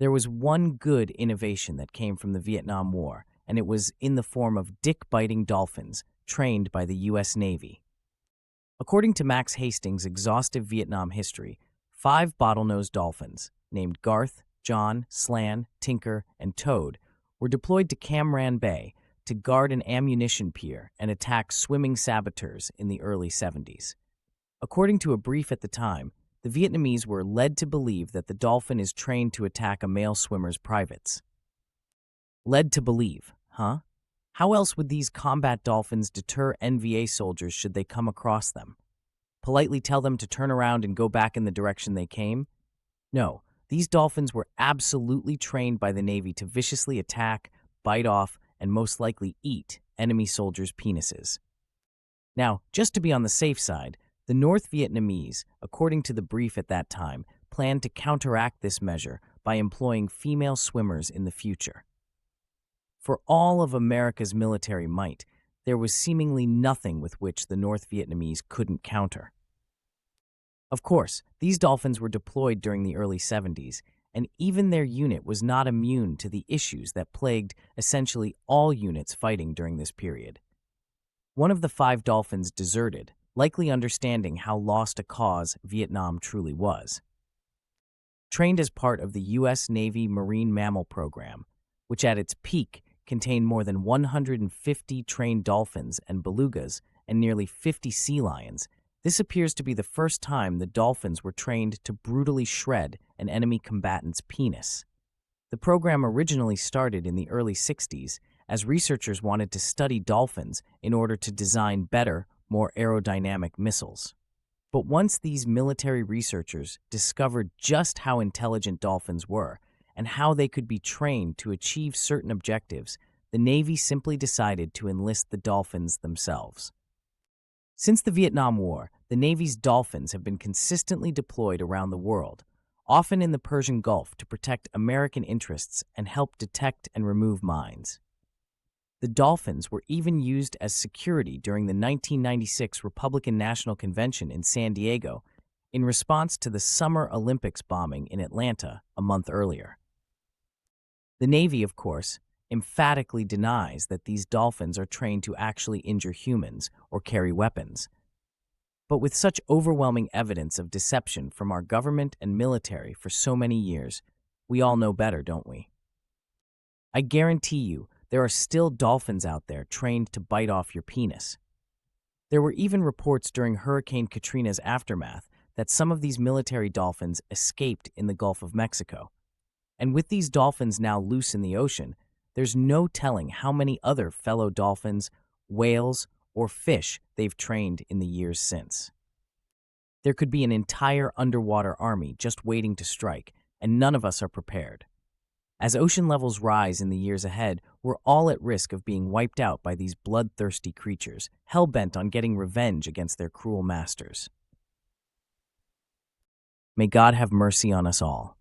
There was one good innovation that came from the Vietnam War, and it was in the form of dick-biting dolphins trained by the U.S. Navy. According to Max Hastings' exhaustive Vietnam history, 5 bottlenose dolphins, named Garth, John, Slan, Tinker, and Toad, were deployed to Cam Ranh Bay to guard an ammunition pier and attack swimming saboteurs in the early 70s. According to a brief at the time, the Vietnamese were led to believe that the dolphin is trained to attack a male swimmer's privates. Led to believe, huh? How else would these combat dolphins deter NVA soldiers should they come across them? Politely tell them to turn around and go back in the direction they came? No, these dolphins were absolutely trained by the Navy to viciously attack, bite off, and most likely eat enemy soldiers' penises. Now, just to be on the safe side, the North Vietnamese, according to the brief at that time, planned to counteract this measure by employing female swimmers in the future. For all of America's military might, there was seemingly nothing with which the North Vietnamese couldn't counter. Of course, these dolphins were deployed during the early 70s, and even their unit was not immune to the issues that plagued essentially all units fighting during this period. One of the 5 dolphins deserted, likely understanding how lost a cause Vietnam truly was. Trained as part of the U.S. Navy Marine Mammal Program, which at its peak contained more than 150 trained dolphins and belugas and nearly 50 sea lions, this appears to be the first time the dolphins were trained to brutally shred an enemy combatant's penis. The program originally started in the early 60s as researchers wanted to study dolphins in order to design better, more aerodynamic missiles. But once these military researchers discovered just how intelligent dolphins were and how they could be trained to achieve certain objectives, the Navy simply decided to enlist the dolphins themselves. Since the Vietnam War, the Navy's dolphins have been consistently deployed around the world, often in the Persian Gulf to protect American interests and help detect and remove mines. The dolphins were even used as security during the 1996 Republican National Convention in San Diego in response to the Summer Olympics bombing in Atlanta a month earlier. The Navy, of course, emphatically denies that these dolphins are trained to actually injure humans or carry weapons. But with such overwhelming evidence of deception from our government and military for so many years, we all know better, don't we? I guarantee you, there are still dolphins out there trained to bite off your penis. There were even reports during Hurricane Katrina's aftermath that some of these military dolphins escaped in the Gulf of Mexico. And with these dolphins now loose in the ocean, there's no telling how many other fellow dolphins, whales, or fish they've trained in the years since. There could be an entire underwater army just waiting to strike, and none of us are prepared. As ocean levels rise in the years ahead, we're all at risk of being wiped out by these bloodthirsty creatures, hell-bent on getting revenge against their cruel masters. May God have mercy on us all.